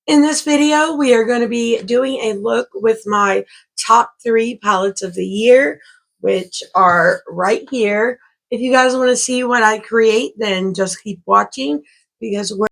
In this video, we are going to be doing a look with my top 3 palettes of the year, which are right here. If you guys want to see what I create, then just keep watching because we're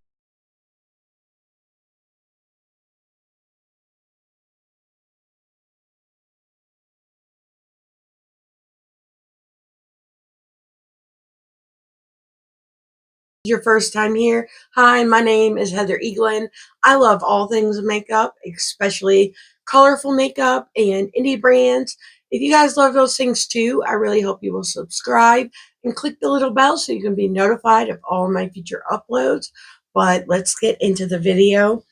your first time here. Hi, my name is Heather Eaglin. I love all things makeup, especially colorful makeup and indie brands. If you guys love those things too, I really hope you will subscribe and click the little bell so you can be notified of all my future uploads. But let's get into the video.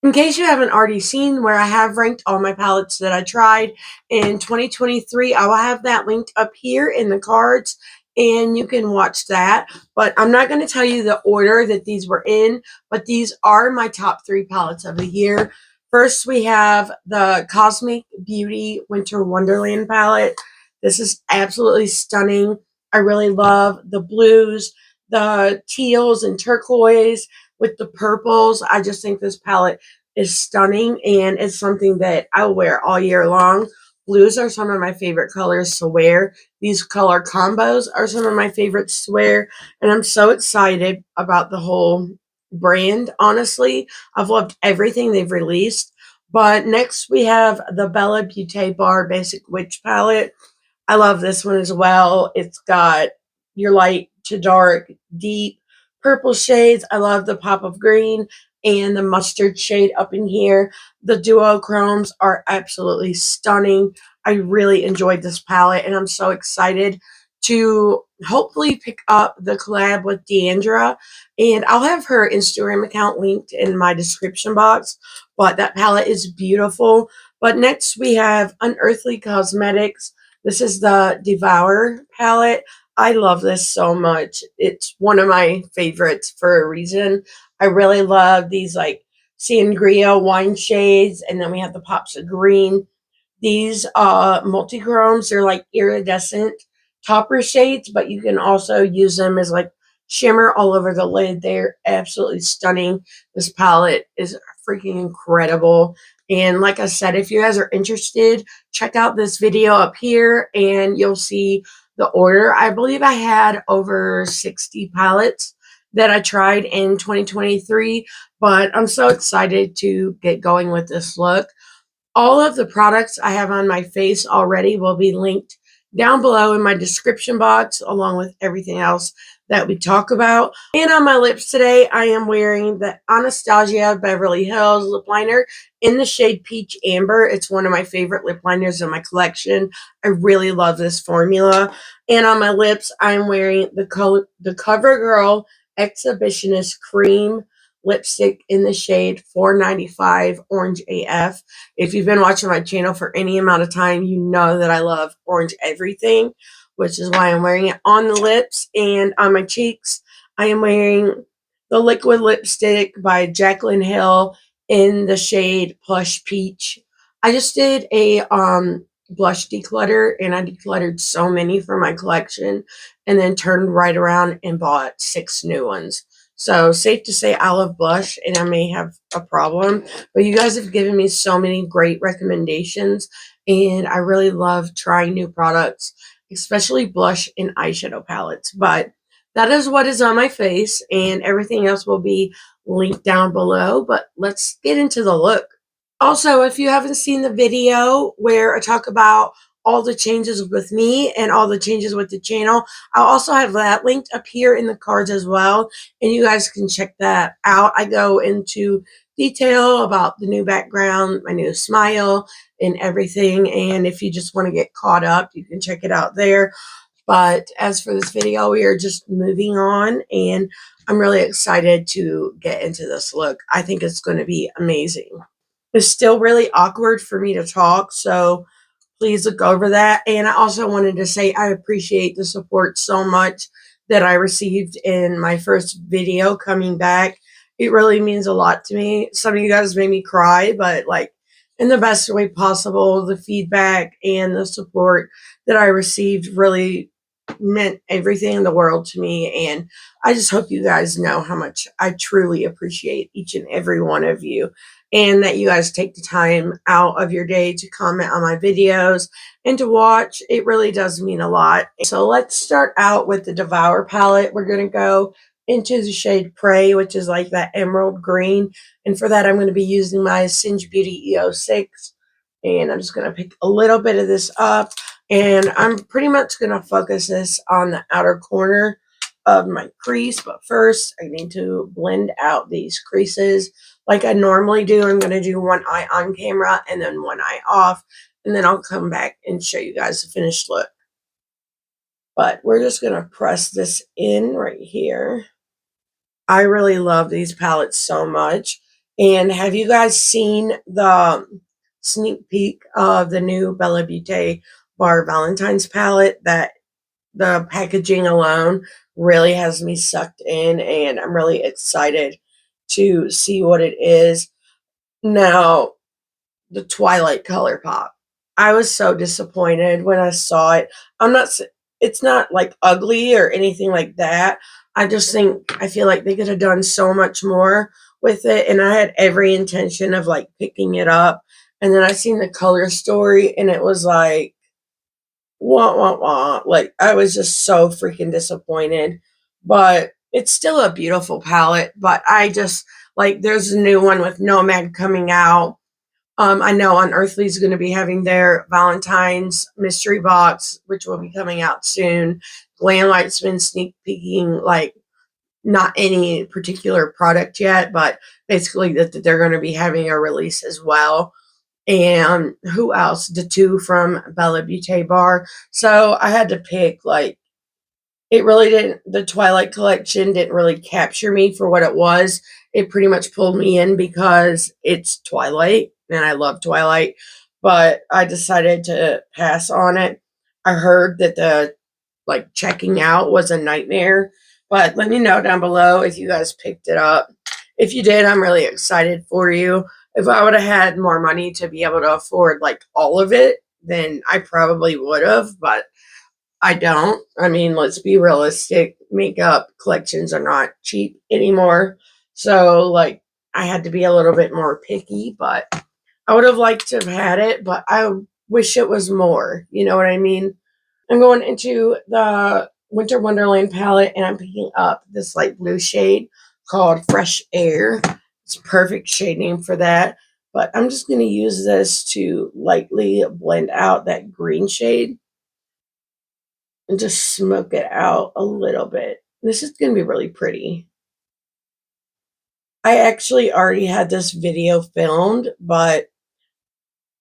In case you haven't already seen where I have ranked all my palettes that I tried in 2023, I will have that linked up here in the cards and you can watch that. But I'm not going to tell you the order that these were in, but these are my top 3 palettes of the year. First, we have the Cosmic Beauty Winter Wonderland palette. This is absolutely stunning. I really love the blues, the teals and turquoise with the purples. I just think this palette is stunning and it's something that I will wear all year long. Blues are some of my favorite colors to wear. These color combos are some of my favorites to wear, and I'm so excited about the whole brand, honestly. I've loved everything they've released. But next we have the Bella Beaute Bar Basic Witch Palette. I love this one as well. It's got your light to dark, deep purple shades. I love the pop of green and the mustard shade up in here. The duochromes are absolutely stunning. I really enjoyed this palette and I'm so excited to hopefully pick up the collab with Deandra, and I'll have her Instagram account linked in my description box. But that palette is beautiful. But next we have Unearthly Cosmetics. This is the DEVOUR palette. I love this so much. It's one of my favorites for a reason. I really love these like sangria wine shades, and then we have the pops of green. These multi-chromes, they're like iridescent topper shades, but you can also use them as like shimmer all over the lid. They're absolutely stunning. This palette is freaking incredible. And like I said, if you guys are interested, check out this video up here and you'll see the order. I believe I had over 60 palettes that I tried in 2023, but I'm so excited to get going with this look. All of the products I have on my face already will be linked down below in my description box, along with everything else that we talk about. And on my lips today, I am wearing the Anastasia Beverly Hills lip liner in the shade Peach Amber. It's one of my favorite lip liners in my collection. I really love this formula. And on my lips, I'm wearing the COVERGIRL Exhibitionist Cream lipstick in the shade 495 Orange AF. If you've been watching my channel for any amount of time, you know that I love orange everything, which is why I'm wearing it on the lips. And on my cheeks, I am wearing the liquid lipstick by Jaclyn Hill in the shade Plush Peach. I just did a blush declutter, and I decluttered so many for my collection and then turned right around and bought 6 new ones. So safe to say I love blush and I may have a problem, but you guys have given me so many great recommendations and I really love trying new products, especially blush and eyeshadow palettes. But that is what is on my face, and everything else will be linked down below. But let's get into the look. Also, if you haven't seen the video where I talk about all the changes with me and all the changes with the channel, I'll also have that linked up here in the cards as well, and you guys can check that out. I go into detail about the new background, my new smile, and everything, and if you just want to get caught up, you can check it out there. But as for this video, we are just moving on, and I'm really excited to get into this look. I think it's going to be amazing. It's still really awkward for me to talk, so please look over that. And I also wanted to say I appreciate the support so much that I received in my first video coming back. It really means a lot to me. Some of you guys made me cry, but like in the best way possible. The feedback and the support that I received really meant everything in the world to me, and I just hope you guys know how much I truly appreciate each and every one of you, and that you guys take the time out of your day to comment on my videos and to watch. It really does mean a lot. So let's start out with the DEVOUR palette. We're going to go into the shade Prey, which is like that emerald green, and for that I'm going to be using my Singe Beauty EO6, and I'm just going to pick a little bit of this up. And I'm pretty much going to focus this on the outer corner of my crease. But first, I need to blend out these creases like I normally do. I'm going to do one eye on camera and then one eye off. And then I'll come back and show you guys the finished look. But we're just going to press this in right here. I really love these palettes so much. And have you guys seen the sneak peek of the new Bella Beauté Bar Valentine's palette? That the packaging alone really has me sucked in, and I'm really excited to see what it is. Now, the Twilight ColourPop. I was so disappointed when I saw it. It's not like ugly or anything like that. I feel like they could have done so much more with it, and I had every intention of like picking it up. And then I seen the color story, and it was like, wah, wah, wah. Like, I was just so freaking disappointed. But it's still a beautiful palette. But I just, like, there's a new one with Nomad coming out. I know Unearthly is going to be having their Valentine's mystery box, which will be coming out soon. Glamlight's been sneak peeking, like, not any particular product yet, but basically that they're going to be having a release as well. And who else? The two from Bella Beauté Bar. So I had to pick, like, it really didn't, the Twilight collection didn't really capture me for what it was. It pretty much pulled me in because it's Twilight and I love Twilight, but I decided to pass on it. I heard that the like checking out was a nightmare, but let me know down below if you guys picked it up. If you did, I'm really excited for you. If I would have had more money to be able to afford like all of it, then I probably would have, but I don't. I mean, let's be realistic. Makeup collections are not cheap anymore. So, like, I had to be a little bit more picky, but I would have liked to have had it, but I wish it was more. You know what I mean? I'm going into the Winter Wonderland palette, and I'm picking up this light blue shade called Fresh Air. It's a perfect shade name for that. But I'm just going to use this to lightly blend out that green shade and just smoke it out a little bit. This is going to be really pretty. I actually already had this video filmed, but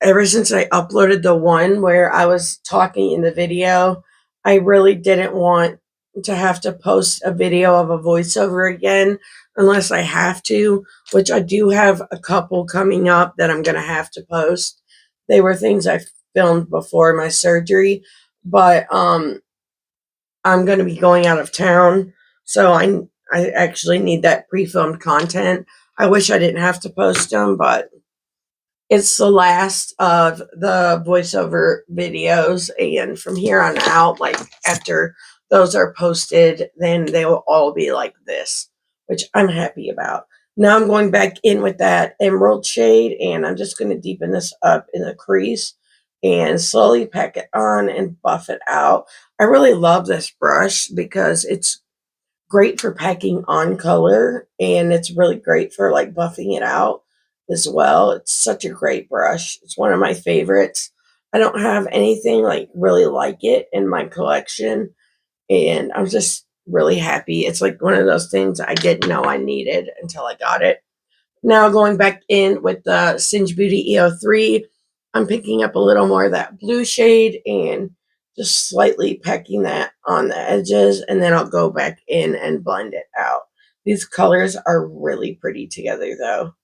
ever since I uploaded the one where I was talking in the video, I really didn't want to have to post a video of a voiceover again unless I have to, which I do have a couple coming up that I'm going to have to post. They were things I filmed before my surgery, but I'm going to be going out of town, so I actually need that pre-filmed content. I wish I didn't have to post them, but it's the last of the voiceover videos, and from here on out, like after those are posted, then they will all be like this, which I'm happy about. Now I'm going back in with that emerald shade, and I'm just going to deepen this up in the crease and slowly pack it on and buff it out. I really love this brush because it's great for packing on color, and it's really great for like buffing it out as well. It's such a great brush. It's one of my favorites. I don't have anything like really like it in my collection, and I'm just really happy. It's like one of those things I didn't know I needed until I got it. Now going back in with the Singe Beauty EO3, I'm picking up a little more of that blue shade and just slightly pecking that on the edges, and then I'll go back in and blend it out. These colors are really pretty together though.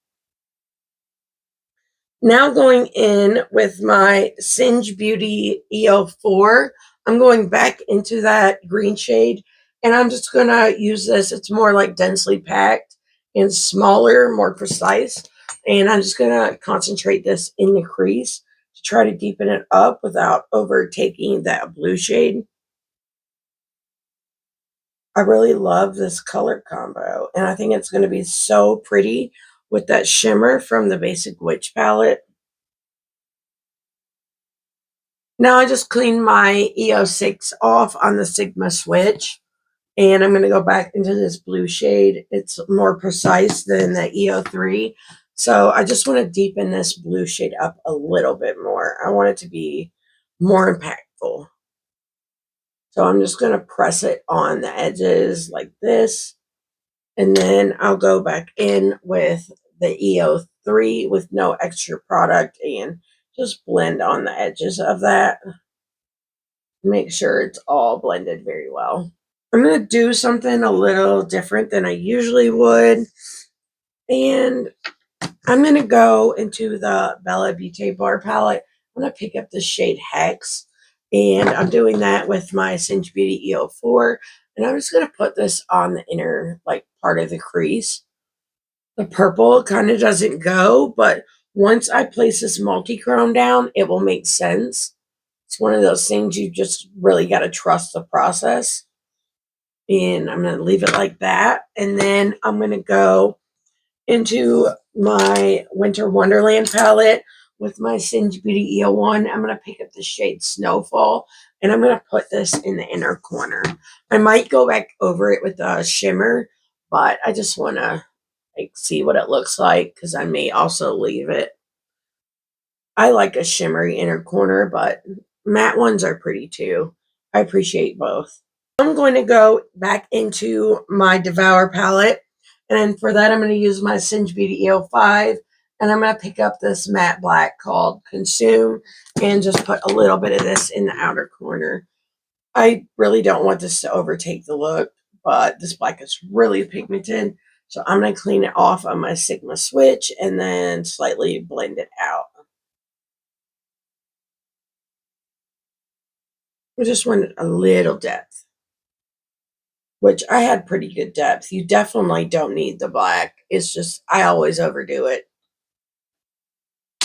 Now going in with my Singe Beauty EO4, I'm going back into that green shade, and I'm just going to use this. It's more like densely packed and smaller, more precise. And I'm just going to concentrate this in the crease to try to deepen it up without overtaking that blue shade. I really love this color combo, and I think it's going to be so pretty with that shimmer from the Basic Witch palette. Now I just cleaned my EO6 off on the Sigma switch, and I'm going to go back into this blue shade. It's more precise than the EO3, so I just want to deepen this blue shade up a little bit more. I want it to be more impactful. So I'm just going to press it on the edges like this. And then I'll go back in with the EO3 with no extra product and just blend on the edges of that. Make sure it's all blended very well. I'm going to do something a little different than I usually would. And I'm going to go into the Bella BEAUTE bar palette. I'm going to pick up the shade Hex. And I'm doing that with my Singe Beauty EO4. And I'm just going to put this on the inner part of the crease. The purple kind of doesn't go, but once I place this multi-chrome down, it will make sense. It's one of those things you just really got to trust the process. And I'm going to leave it like that. And then I'm going to go into my Winter Wonderland palette with my Singe Beauty EO1. I'm going to pick up the shade Snowfall, and I'm going to put this in the inner corner. I might go back over it with a shimmer, but I just want to see what it looks like because I may also leave it. I like a shimmery inner corner, but matte ones are pretty too. I appreciate both. I'm going to go back into my DEVOUR palette, and for that I'm going to use my Singe Beauty EO5, and I'm going to pick up this matte black called Consume and just put a little bit of this in the outer corner. I really don't want this to overtake the look, but this black is really pigmented, so I'm going to clean it off on my Sigma switch and then slightly blend it out. I just wanted a little depth, which I had pretty good depth. You definitely don't need the black. It's just, I always overdo it.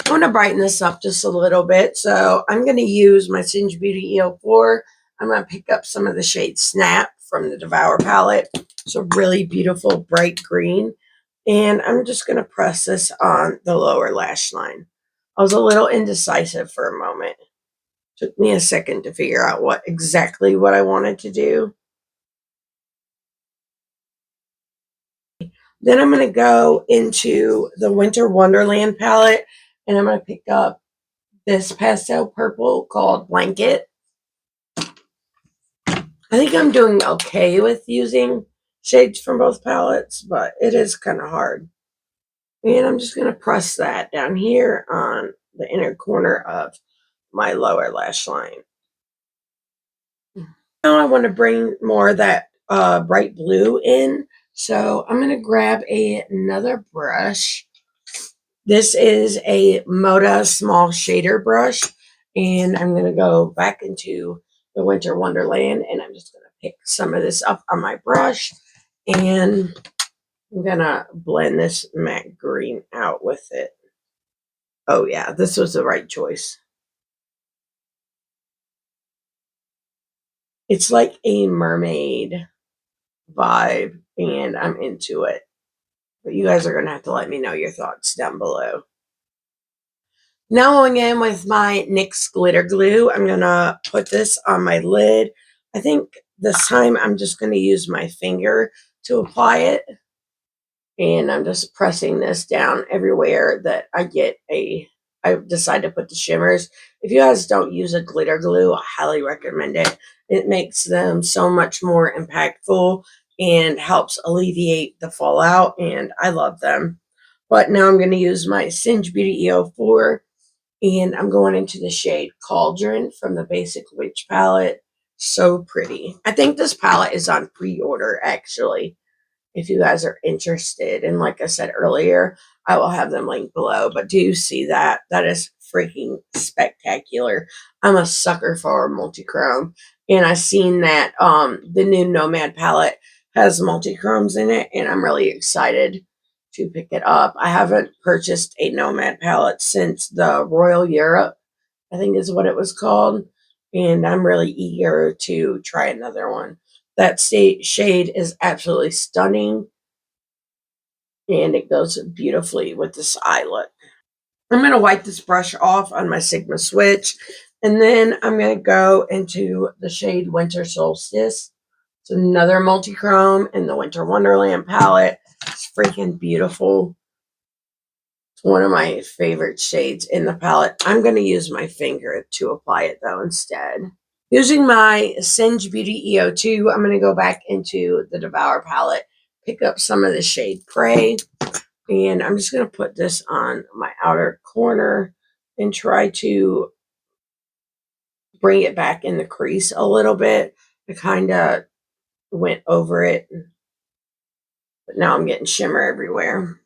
I want to brighten this up just a little bit, so I'm going to use my Singe Beauty EO4. I'm going to pick up some of the shade Snap from the DEVOUR palette. It's a really beautiful bright green, and I'm just going to press this on the lower lash line. I was a little indecisive for a moment. Took me a second to figure out what I wanted to do. Then I'm going to go into the Winter Wonderland palette, and I'm going to pick up this pastel purple called Blanket. I think I'm doing okay with using shades from both palettes, but it is kind of hard. And I'm just going to press that down here on the inner corner of my lower lash line. Now I want to bring more of that bright blue in. So I'm going to grab another brush. This is a Moda small shader brush, and I'm going to go back into the Winter Wonderland, and I'm just going to pick some of this up on my brush, and I'm going to blend this matte green out with it. Oh yeah, this was the right choice. It's like a mermaid vibe, and I'm into it. But you guys are going to have to let me know your thoughts down below. Now going in with my NYX glitter glue, I'm going to put this on my lid. I think this time I'm just going to use my finger to apply it. And I'm just pressing this down everywhere that I decide to put the shimmers. If you guys don't use a glitter glue, I highly recommend it. It makes them so much more impactful and helps alleviate the fallout, and I love them. But now I'm going to use my Singe Beauty EO4, and I'm going into the shade Cauldron from the Basic Witch palette. So pretty. I think this palette is on pre-order, actually, if you guys are interested. And like I said earlier, I will have them linked below. But do you see that? That is freaking spectacular. I'm a sucker for multi-chrome. And I've seen that the new Nomad palette has multi-chromes in it, and I'm really excited to pick it up. I haven't purchased a Nomad palette since the Royal Europe, I think is what it was called. And I'm really eager to try another one. That shade is absolutely stunning, and it goes beautifully with this eye look. I'm going to wipe this brush off on my Sigma switch, and then I'm going to go into the shade Winter Solstice. It's another multi-chrome in the Winter Wonderland palette. It's freaking beautiful. It's one of my favorite shades in the palette. I'm going to use my finger to apply it, though, instead. Using my Singe Beauty EO2, I'm going to go back into the DEVOUR palette, pick up some of the shade Prey, and I'm just going to put this on my outer corner and try to bring it back in the crease a little bit. I kind of went over it, but now I'm getting shimmer everywhere.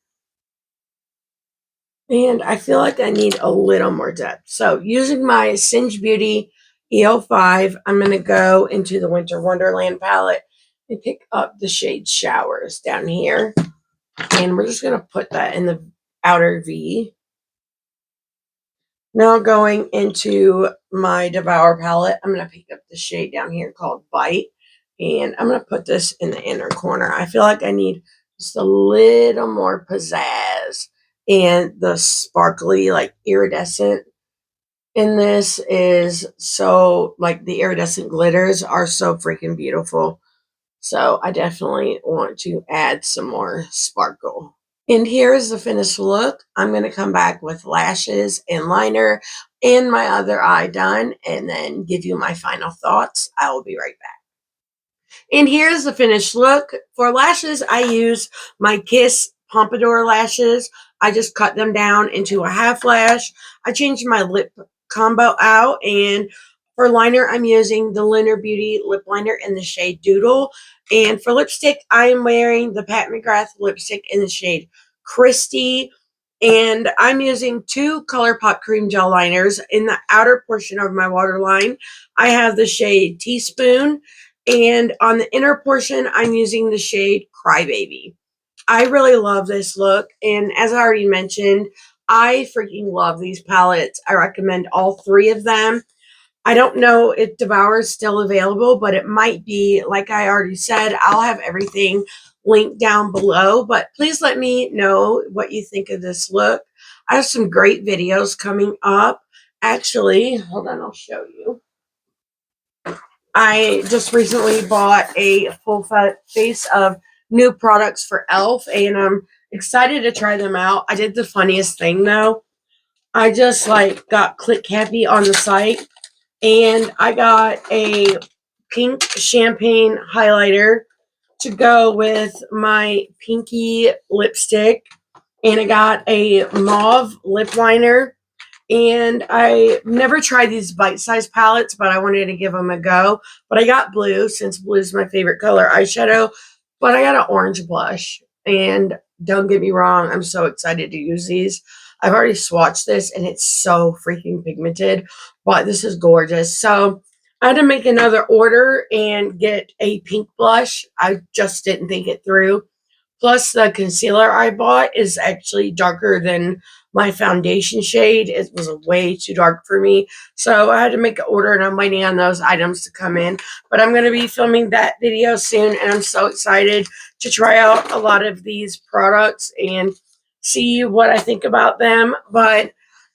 And I feel like I need a little more depth. So using my Singe Beauty EO5, I'm going to go into the Winter Wonderland palette and pick up the shade Showers down here. And we're just going to put that in the outer V. Now going into my DEVOUR palette, I'm going to pick up the shade down here called Bite. And I'm going to put this in the inner corner. I feel like I need just a little more pizzazz. And the sparkly, like, iridescent in this is so, like, the iridescent glitters are so freaking beautiful. So I definitely want to add some more sparkle. And here is the finished look. I'm going to come back with lashes and liner and my other eye done, and then give you my final thoughts. I will be right back. And here's the finished look. For lashes, I use my Kiss Pompadour lashes. I just cut them down into a half lash. I changed my lip combo out, and for liner, I'm using the Lunar Beauty lip liner in the shade Doodle. And for lipstick, I am wearing the Pat McGrath lipstick in the shade Christy. And I'm using two ColourPop cream gel liners in the outer portion of my waterline. I have the shade Teaspoon, and on the inner portion, I'm using the shade Crybaby. I really love this look, and as I already mentioned, I freaking love these palettes. I recommend all three of them. I don't know if DEVOUR is still available, but it might be. Like I already said, I'll have everything linked down below, but please let me know what you think of this look. I have some great videos coming up. Actually, hold on, I'll show you. I just recently bought a full face of new products for e.l.f. and I'm excited to try them out. I did the funniest thing though. I just got click happy on the site, and I got a pink champagne highlighter to go with my pinky lipstick, and I got a mauve lip liner. And I never tried these bite-sized palettes, but I wanted to give them a go. But I got blue, since blue is my favorite color eyeshadow. But I got an orange blush. And don't get me wrong, I'm so excited to use these. I've already swatched this, and it's so freaking pigmented. But this is gorgeous. So I had to make another order and get a pink blush. I just didn't think it through. Plus, the concealer I bought is actually darker than my foundation shade. It was way too dark for me. So I had to make an order, and I'm waiting on those items to come in. But I'm going to be filming that video soon, and I'm so excited to try out a lot of these products and see what I think about them. But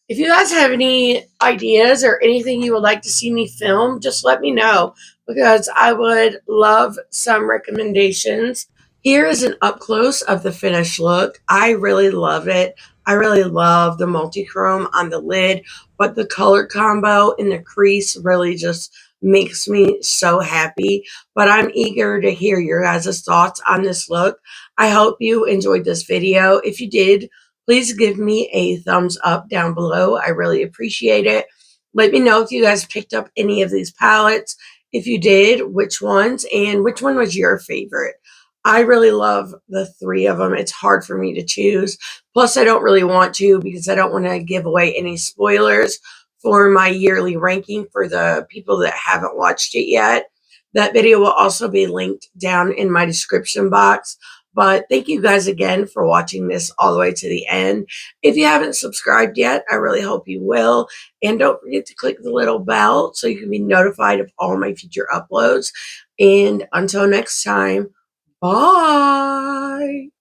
if you guys have any ideas or anything you would like to see me film, just let me know, because I would love some recommendations. Here is an up close of the finished look. I really love it. I really love the multi-chrome on the lid, but the color combo in the crease really just makes me so happy. But I'm eager to hear your guys' thoughts on this look. I hope you enjoyed this video. If you did, please give me a thumbs up down below. I really appreciate it. Let me know if you guys picked up any of these palettes. If you did, which ones, and which one was your favorite. I really love the three of them. It's hard for me to choose. Plus, I don't really want to, because I don't want to give away any spoilers for my yearly ranking for the people that haven't watched it yet. That video will also be linked down in my description box. But thank you guys again for watching this all the way to the end. If you haven't subscribed yet, I really hope you will. And don't forget to click the little bell so you can be notified of all my future uploads. And until next time, bye.